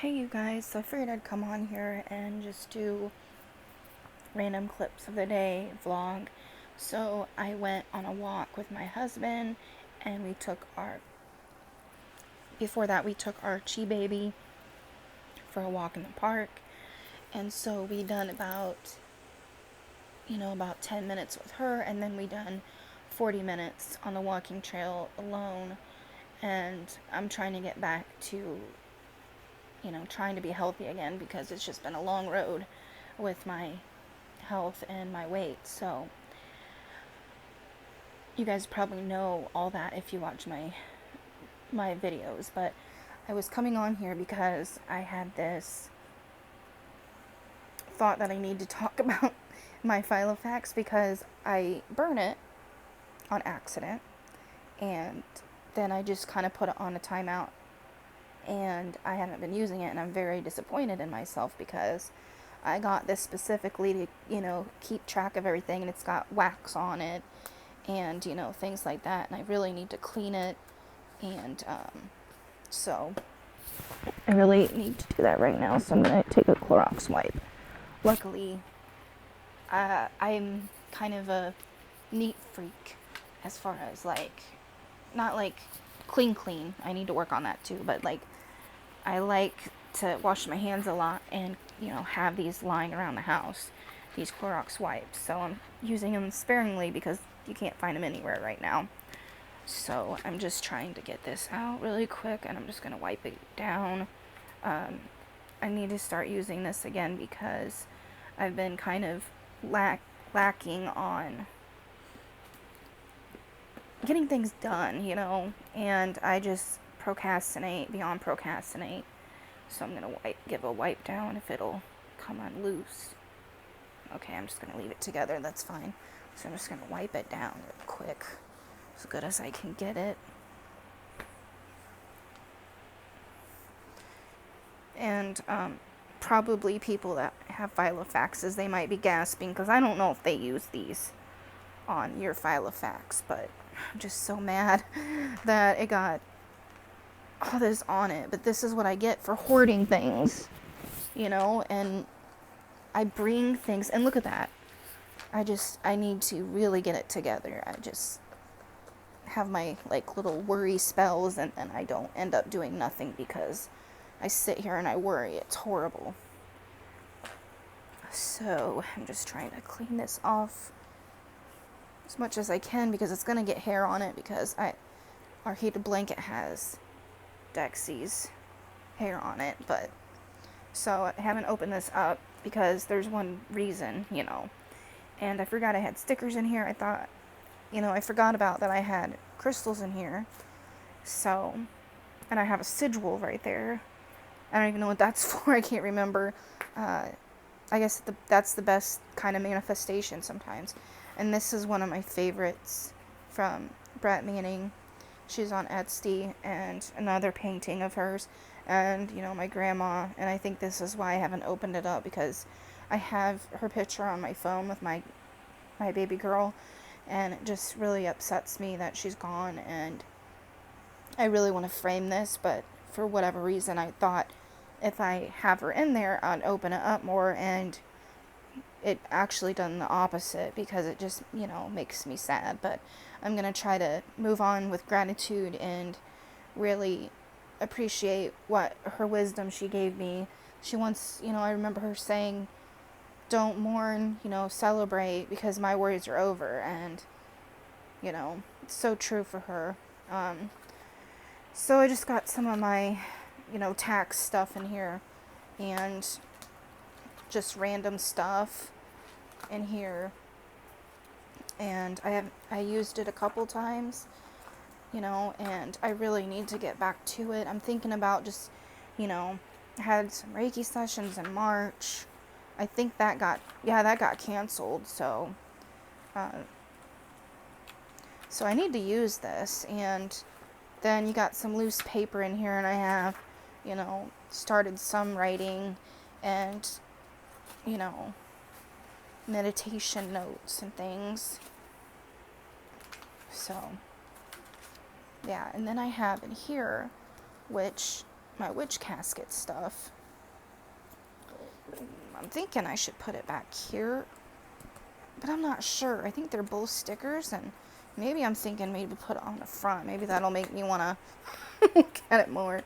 Hey you guys, so I figured I'd come on here and just do random clips of the day vlog. So I went on a walk with my husband and before that we took our Chi baby for a walk in the park. And so we done about 10 minutes with her, and then we done 40 minutes on the walking trail alone. And I'm trying to get back to trying to be healthy again because it's just been a long road with my health and my weight. So you guys probably know all that if you watch my videos, but I was coming on here because I had this thought that I need to talk about my Filofax because I burn it on accident, and then I just kind of put it on a timeout, and I haven't been using it, and I'm very disappointed in myself because I got this specifically to, keep track of everything, and it's got wax on it and, things like that, and I really need to clean it, and, so I really need to do that right now, so I'm going to take a Clorox wipe. Luckily, I'm kind of a neat freak as far as, not clean, I need to work on that too, but, I like to wash my hands a lot and, have these lying around the house, these Clorox wipes. So I'm using them sparingly because you can't find them anywhere right now. So I'm just trying to get this out really quick, and I'm just going to wipe it down. I need to start using this again because I've been kind of lacking on getting things done, and I just procrastinate beyond procrastinate. So I'm going to give a wipe down if it'll come unloose. Okay, I'm just going to leave it together. That's fine. So I'm just going to wipe it down real quick, as good as I can get it. And probably people that have Filofaxes, they might be gasping because I don't know if they use these on your Filofax, but I'm just so mad that it got all this on it. But this is what I get for hoarding things, and I bring things, and look at that. I need to really get it together. I just have my little worry spells, and then I don't end up doing nothing because I sit here and I worry. It's horrible. So I'm just trying to clean this off as much as I can because it's gonna get hair on it because our heated blanket has Dexy's hair on it. But so I haven't opened this up because there's one reason, and I forgot I had stickers in here. I thought, I forgot about that I had crystals in here. So, and I have a sigil right there. I don't even know what that's for. I can't remember. I guess that's the best kind of manifestation sometimes. And this is one of my favorites from Brett Manning. She's on Etsy, and another painting of hers, and, my grandma, and I think this is why I haven't opened it up, because I have her picture on my phone with my baby girl, and it just really upsets me that she's gone, and I really want to frame this, but for whatever reason, I thought if I have her in there, I'd open it up more, and it actually done the opposite because it just, makes me sad. But I'm going to try to move on with gratitude and really appreciate what her wisdom she gave me. She once, I remember her saying, don't mourn, celebrate, because my worries are over. And, it's so true for her. So I just got some of my, tax stuff in here, and just random stuff in here, and I used it a couple times, and I really need to get back to it. I'm thinking about just, had some Reiki sessions in March. I think that got canceled, so I need to use this. And then you got some loose paper in here, and I have, started some writing and, meditation notes and things. So, yeah, and then I have in here, which my witch casket stuff. I'm thinking I should put it back here, but I'm not sure. I think they're both stickers, and maybe I'm thinking maybe put it on the front. Maybe that'll make me want to look at it more.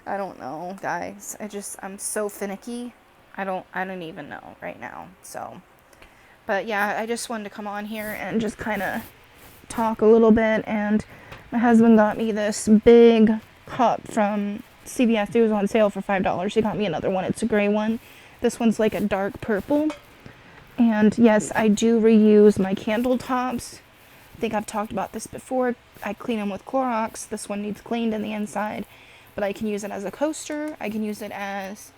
I don't know, guys. I'm so finicky. I don't even know right now. So, but yeah, I just wanted to come on here and just kind of talk a little bit. And my husband got me this big cup from CVS. It was on sale for $5. He got me another one. It's a gray one. This one's like a dark purple. And yes, I do reuse my candle tops. I think I've talked about this before. I clean them with Clorox. This one needs cleaned in the inside, but I can use it as a coaster. I can use it as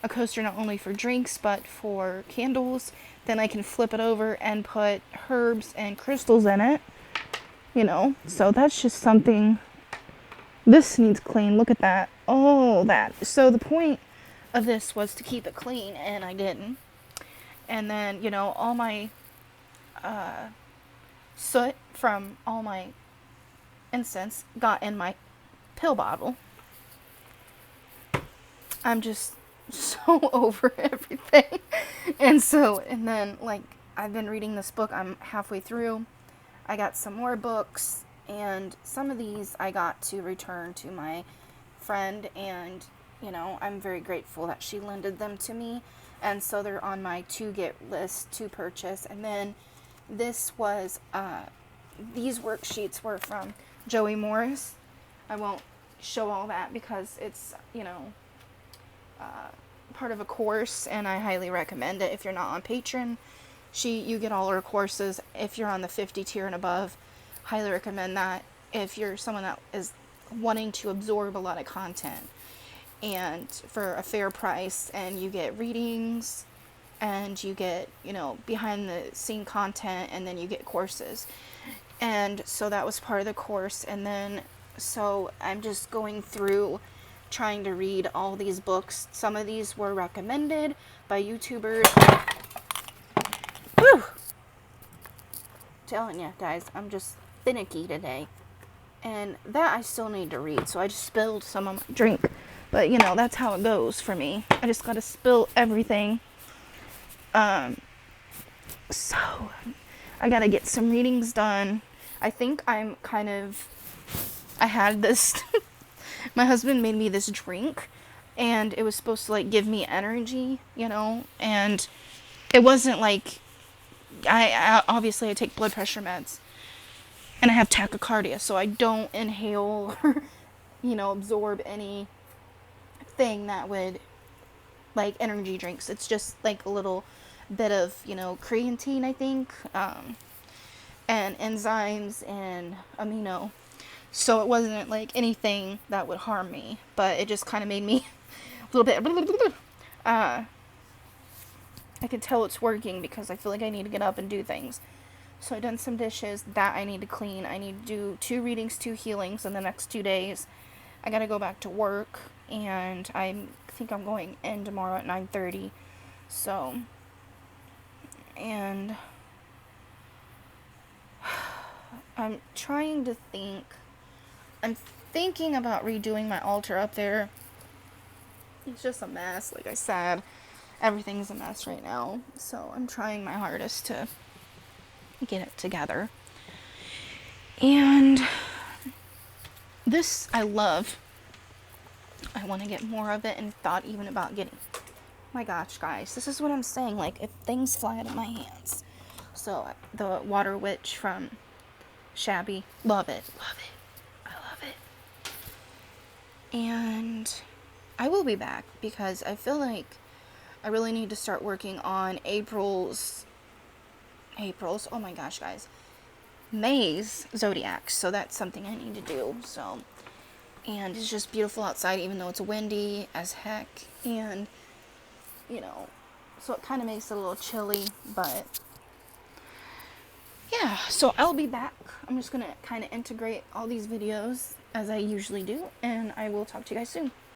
a coaster not only for drinks, but for candles. Then I can flip it over and put herbs and crystals in it, you know. So that's just something. This needs clean. Look at that. Oh, that. So the point of this was to keep it clean, and I didn't. And then, you know, all my soot from all my incense got in my pill bottle. I'm just so over everything. And then, like, I've been reading this book. I'm halfway through. I got some more books, and some of these I got to return to my friend, and, you know, I'm very grateful that she lended them to me. And so they're on my to-get list to purchase. And then this was, these worksheets were from Joey Morris. I won't show all that because it's, you know, part of a course, and I highly recommend it. If you're not on Patreon, you get all her courses. If you're on the 50 tier and above, highly recommend that. If you're someone that is wanting to absorb a lot of content and for a fair price, and you get readings, and you get, you know, behind the scene content, and then you get courses. And so that was part of the course. And then, so I'm just going through trying to read all these books. Some of these were recommended by YouTubers. Whew! Telling you guys, I'm just finicky today. And that I still need to read. So I just spilled some of my drink. But, you know, that's how it goes for me. I just gotta spill everything. So I gotta get some readings done. I think I had this, my husband made me this drink, and it was supposed to, like, give me energy, you know, and it wasn't like, obviously I take blood pressure meds, and I have tachycardia, so I don't inhale or, you know, absorb anything that would, like, energy drinks. It's just, like, a little bit of, you know, creatine, I think, and enzymes and amino. So it wasn't like anything that would harm me, but it just kind of made me a little bit, I can tell it's working because I feel like I need to get up and do things. So I've done some dishes that I need to clean. I need to do 2 readings, 2 healings in the next 2 days. I gotta go back to work, and I think I'm going in tomorrow at 9:30. So, and I'm trying to think. I'm thinking about redoing my altar up there. It's just a mess, like I said. Everything's a mess right now. So I'm trying my hardest to get it together. And this I love. I want to get more of it, and thought even about getting. My gosh, guys, this is what I'm saying. Like, if things fly out of my hands. So the Water Witch from Shabby, love it. I love it. And I will be back because I feel like I really need to start working on April's, oh my gosh, guys, May's zodiac. So that's something I need to do. So, and it's just beautiful outside, even though it's windy as heck, and, you know, so it kind of makes it a little chilly, but yeah, so I'll be back. I'm just gonna kind of integrate all these videos as I usually do, and I will talk to you guys soon.